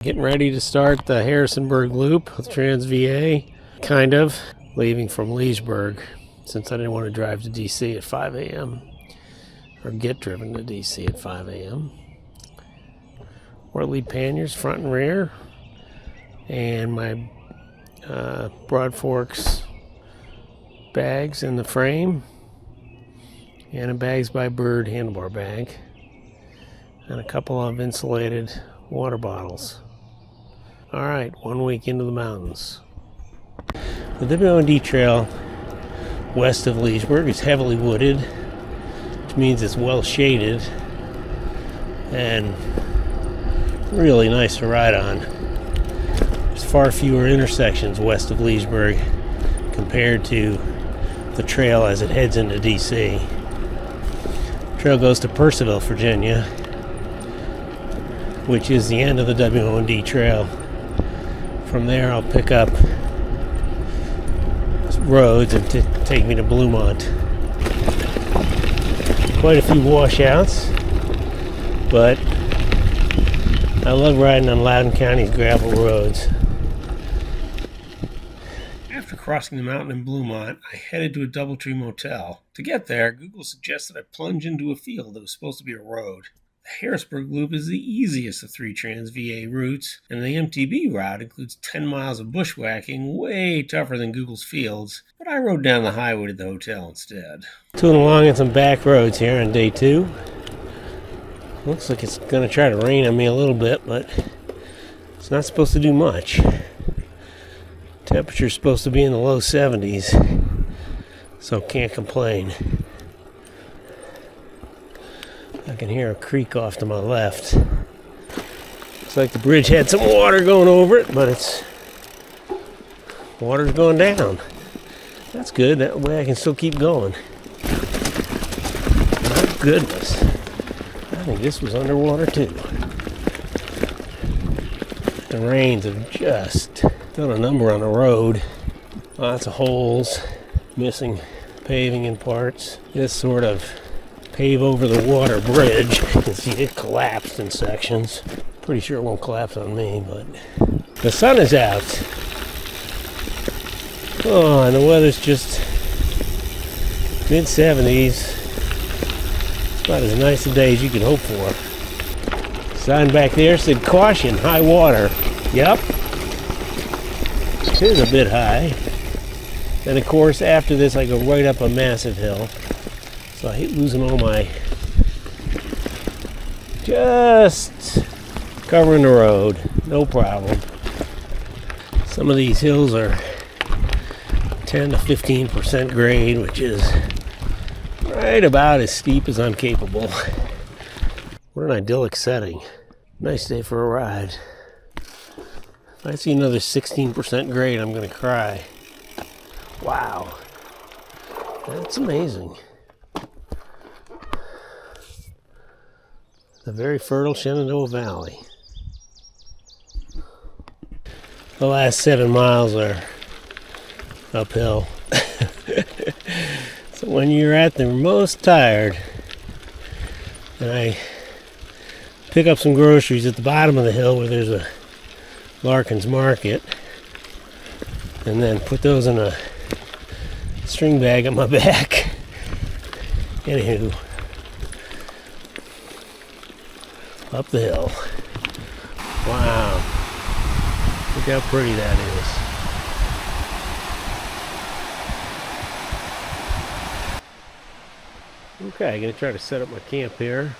Getting ready to start the Harrisonburg loop with TransVA, kind of, leaving from Leesburg, since I didn't want to drive to DC at 5 a.m. or get driven to DC at 5 a.m. More lead panniers, front and rear, and my Broad Forks bags in the frame, and a Bags by Bird handlebar bag, and a couple of insulated water bottles. All right, 1 week into the mountains. The WOD trail west of Leesburg is heavily wooded, which means it's well shaded and really nice to ride on. There's far fewer intersections west of Leesburg compared to the trail as it heads into DC. The trail goes to Purcellville, Virginia, which is the end of the WOD trail. From there, I'll pick up roads and take me to Bluemont. Quite a few washouts, but I love riding on Loudoun County's gravel roads. After crossing the mountain in Bluemont, I headed to a Doubletree motel. To get there, Google suggested I plunge into a field that was supposed to be a road. The Harrisonburg Loop is the easiest of 3 TransVA routes, and the MTB route includes 10 miles of bushwhacking, way tougher than Google's fields, but I rode down the highway to the hotel instead. Tooling along in some back roads here on day 2. Looks like it's going to try to rain on me a little bit, but it's not supposed to do much. Temperature's supposed to be in the low 70s, so can't complain. I can hear a creek off to my left. Looks like the bridge had some water going over it, but water's going down. That's good. That way I can still keep going. My goodness. I think this was underwater too. The rains have just done a number on the road. Lots of holes, missing paving in parts. This sort of pave over the water bridge. You can see it collapsed in sections. Pretty sure it won't collapse on me, but the sun is out. Oh, and the weather's just mid-70s. It's about as nice a day as you can hope for. Sign back there said caution, high water. Yep. It is a bit high. And of course, after this, I go right up a massive hill. So I hate losing all my, just covering the road, no problem. Some of these hills are 10 to 15% grade, which is right about as steep as I'm capable. What an idyllic setting. Nice day for a ride. If I see another 16% grade, I'm going to cry. Wow. That's amazing. The very fertile Shannidoa Valley. The last 7 miles are uphill. So when you're at the most tired, and I pick up some groceries at the bottom of the hill where there's a Larkin's Market, and then put those in a string bag on my back. Anywho, up the hill. Wow. Look how pretty that is. Okay, I'm going to try to set up my camp here.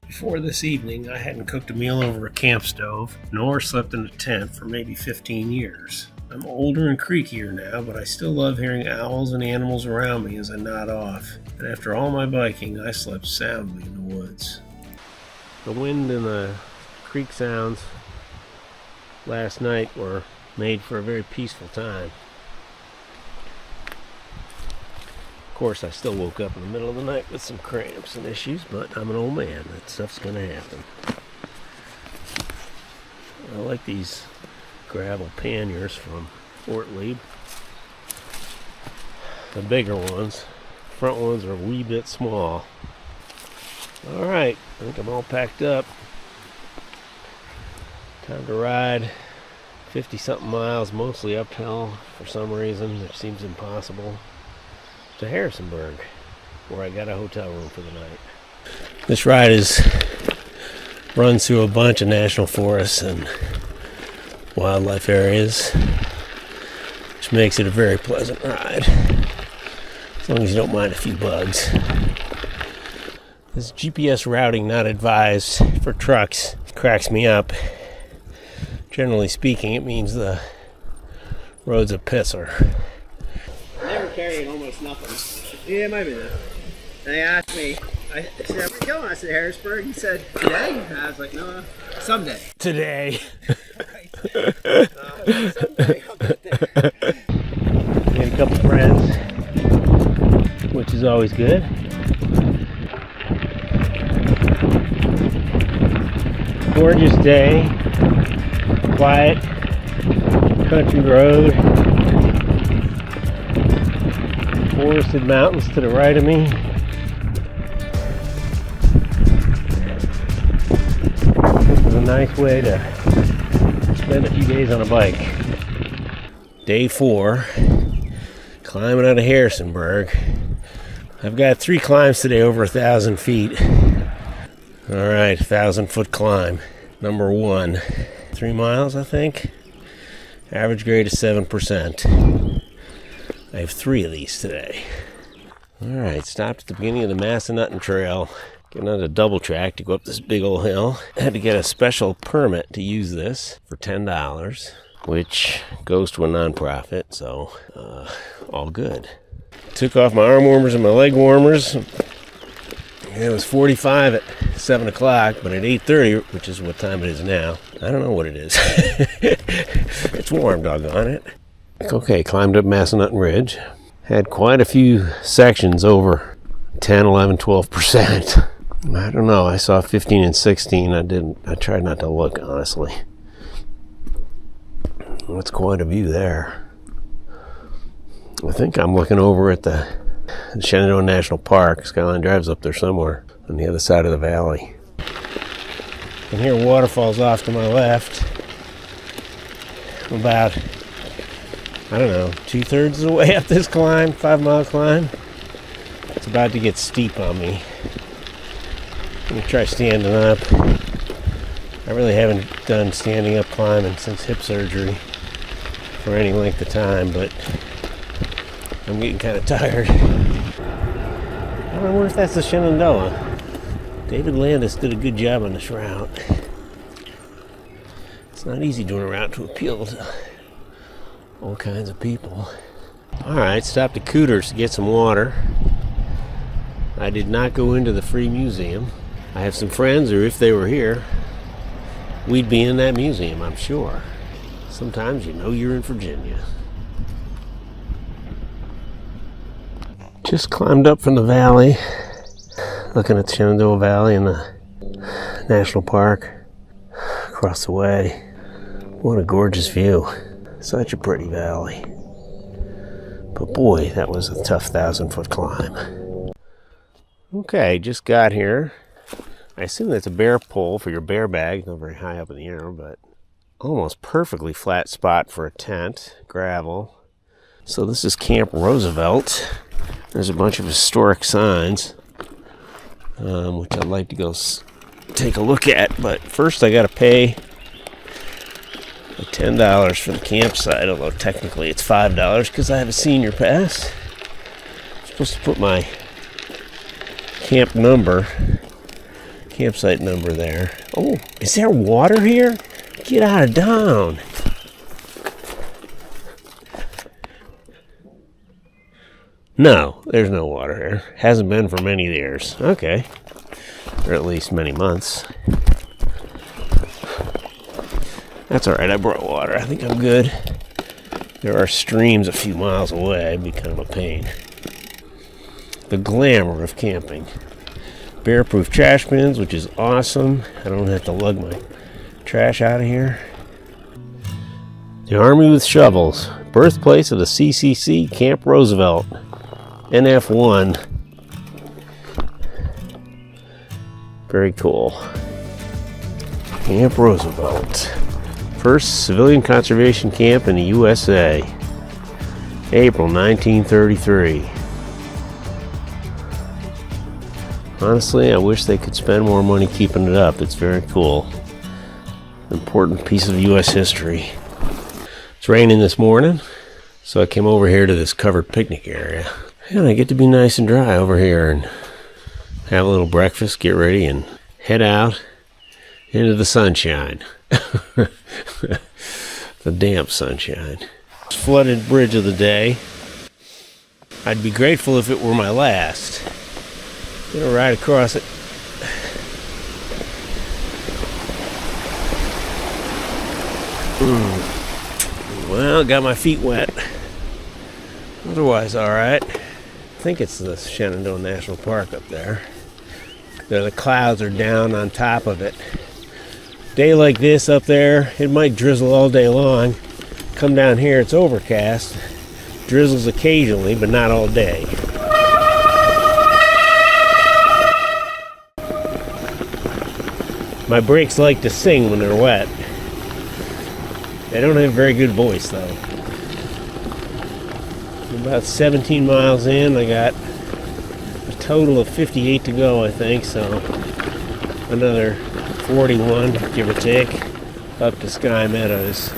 Before this evening, I hadn't cooked a meal over a camp stove, nor slept in a tent for maybe 15 years. I'm older and creakier now, but I still love hearing owls and animals around me as I nod off. And after all my biking, I slept soundly in the woods. The wind and the creek sounds last night were made for a very peaceful time. Of course, I still woke up in the middle of the night with some cramps and issues, but I'm an old man. That stuff's gonna happen. I like these gravel panniers from Ortlieb. The bigger ones. Front ones are a wee bit small. Alright, I think I'm all packed up. Time to ride 50 something miles, mostly uphill for some reason, which seems impossible, to Harrisonburg, where I got a hotel room for the night. This ride runs through a bunch of national forests and wildlife areas, which makes it a very pleasant ride, as long as you don't mind a few bugs. This GPS routing not advised for trucks cracks me up. Generally speaking, it means the road's a pisser. They were carrying almost nothing. Yeah, it might be that. And they asked me, I said, where you going? I said, Harrisburg. He said, today? And I was like, no, someday. Today. Someday I'll get there. Made a couple friends, which is always good. Gorgeous day. Quiet country road, forested mountains to the right of me. This is a nice way to spend a few days on a bike. Day 4, climbing out of Harrisonburg. I've got 3 climbs today over 1,000 feet. Alright, 1,000-foot climb. Number 1. 3 miles, I think. Average grade is 7%. I have 3 of these today. Alright, stopped at the beginning of the Massanutten Trail. Getting on a double track to go up this big old hill. I had to get a special permit to use this for $10, which goes to a nonprofit, so all good. Took off my arm warmers and my leg warmers. It was 45 at 7 o'clock, but at 8:30, which is what time it is now, I don't know what it is. It's warm, doggone it. Okay, climbed up Massanutten Ridge. Had quite a few sections over 10, 11, 12%. I don't know, I saw 15 and 16. I tried not to look, honestly. That's quite a view there. I think I'm looking over at the Shannidoa National Park. Skyline Drive's up there somewhere on the other side of the valley. And here waterfalls off to my left. About, I don't know, 2/3 of the way up this climb, 5-mile climb. It's about to get steep on me. Let me try standing up. I really haven't done standing up climbing since hip surgery for any length of time, but I'm getting kind of tired. I wonder if that's the Shenandoah. David Landis did a good job on this route. It's not easy doing a route to appeal to all kinds of people. Alright, stopped at Cooter's to get some water. I did not go into the free museum. I have some friends who, if they were here, we'd be in that museum, I'm sure. Sometimes you know you're in Virginia. Just climbed up from the valley, looking at the Chando Valley and the national park across the way. What a gorgeous view. Such a pretty valley. But boy, that was a tough 1,000-foot climb. Okay, just got here. I assume that's a bear pole for your bear bag. Not very high up in the air, but almost perfectly flat spot for a tent. Gravel. So this is Camp Roosevelt. There's a bunch of historic signs, which I'd like to go take a look at. But first I got to pay the $10 for the campsite, although technically it's $5 because I have a senior pass. I'm supposed to put my campsite number there. Oh, is there water here? Get out of town. No, there's no water here. Hasn't been for many years. Okay. Or at least many months. That's alright, I brought water. I think I'm good. There are streams a few miles away. It'd be kind of a pain. The glamour of camping. Bear-proof trash bins, which is awesome. I don't have to lug my trash out of here. The Army with shovels. birthplace of the CCC Camp Roosevelt, NF1. Very cool. Camp Roosevelt. First civilian conservation camp in the USA. April 1933. Honestly, I wish they could spend more money keeping it up. It's very cool. Important piece of US history. It's raining this morning, so I came over here to this covered picnic area. And I get to be nice and dry over here and have a little breakfast, get ready, and head out into the sunshine. The damp sunshine. Flooded bridge of the day. I'd be grateful if it were my last. Gonna ride across it. Well, got my feet wet. Otherwise, alright. I think it's the Shannidoa National Park up there. The clouds are down on top of it. Day like this up there, it might drizzle all day long. Come down here, it's overcast. Drizzles occasionally, but not all day. My brakes like to sing when they're wet. They don't have a very good voice though. About 17 miles in, I got a total of 58 to go, I think, so another 41, give or take, up to Sky Meadows.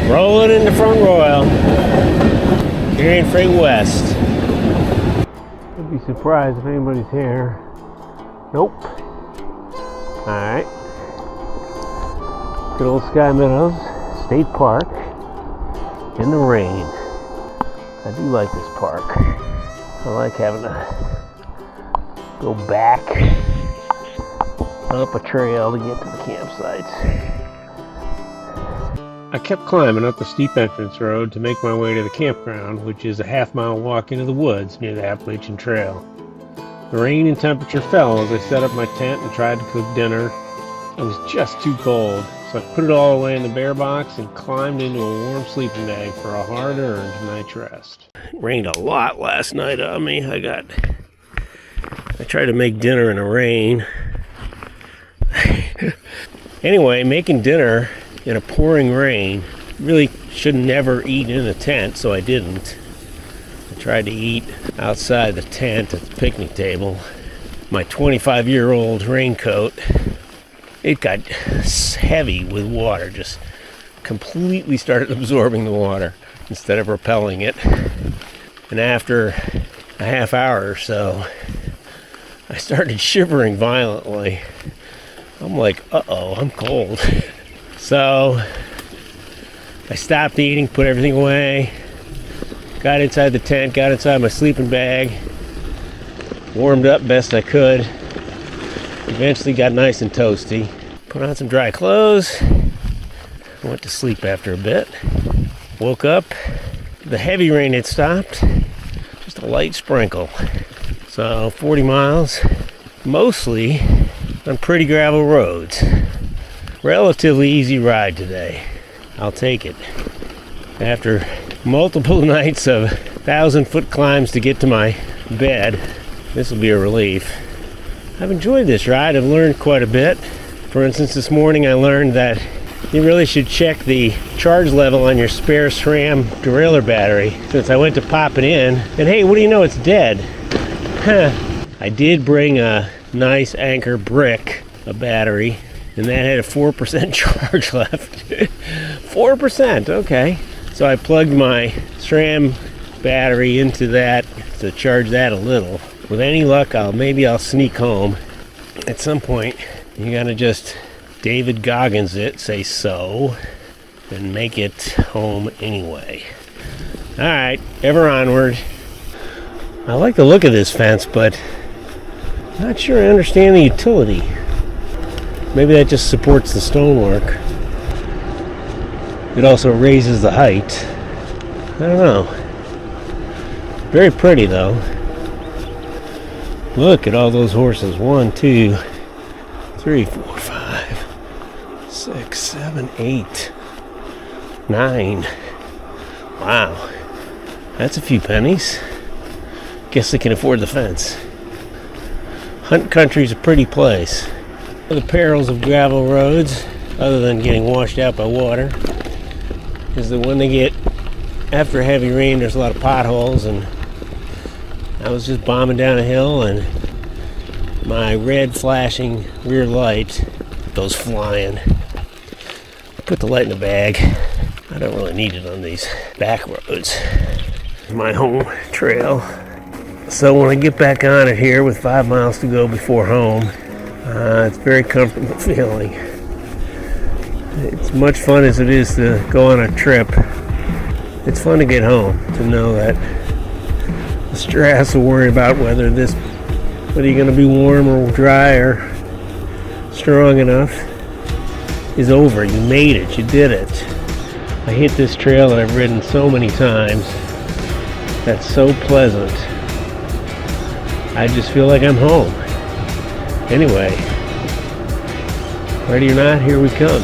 Rolling into Front Royal, here in Freight West. I'd be surprised if anybody's here. Nope. Alright. Good old Sky Meadows State Park in the rain. I do like this park. I like having to go back up a trail to get to the campsites. I kept climbing up the steep entrance road to make my way to the campground, which is a half-mile walk into the woods near the Appalachian Trail. The rain and temperature fell as I set up my tent and tried to cook dinner. It was just too cold, so I put it all away in the bear box and climbed into a warm sleeping bag for a hard-earned night's rest. It rained a lot last night on me. I tried to make dinner in the rain. Anyway, making dinner in a pouring rain, really should never eat in a tent, so I didn't. I tried to eat outside the tent at the picnic table. My 25-year-old raincoat, it got heavy with water, just completely started absorbing the water instead of repelling it. And after a half hour or so, I started shivering violently. I'm like, uh-oh, I'm cold. So I stopped eating, put everything away, got inside the tent, got inside my sleeping bag, warmed up best I could, eventually got nice and toasty, put on some dry clothes, went to sleep after a bit, woke up, the heavy rain had stopped, just a light sprinkle. So 40 miles, mostly on pretty gravel roads. Relatively easy ride today. I'll take it. After multiple nights of 1,000-foot climbs to get to my bed, this will be a relief. I've enjoyed this ride. I've learned quite a bit. For instance, this morning I learned that you really should check the charge level on your spare SRAM derailleur battery, since I went to pop it in, and hey, what do you know, it's dead. I did bring a nice Anchor brick, a battery, and that had a 4% charge left. 4%, okay. So I plugged my SRAM battery into that to charge that a little. With any luck, maybe I'll sneak home. At some point, you gotta just David Goggins it, say so, and make it home anyway. Alright, ever onward. I like the look of this fence, but not sure I understand the utility. Maybe that just supports the stonework. It also raises the height. I don't know. Very pretty though. Look at all those horses. 1, 2, 3, 4, 5, 6, 7, 8, 9. Wow. That's a few pennies. Guess they can afford the fence. Hunt country's a pretty place. The perils of gravel roads, other than getting washed out by water, is that when they get after heavy rain, there's a lot of potholes, and I was just bombing down a hill and my red flashing rear light goes flying. I put the light in a bag. I don't really need it on these back roads. My home trail. So when I get back on it here with 5 miles to go before home, it's a very comfortable feeling. It's much fun as it is to go on a trip. It's fun to get home, to know that the stress of worrying about whether you're going to be warm or dry or strong enough is over. You made it. You did it. I hit this trail that I've ridden so many times. That's so pleasant. I just feel like I'm home. Anyway, ready or not, here we come.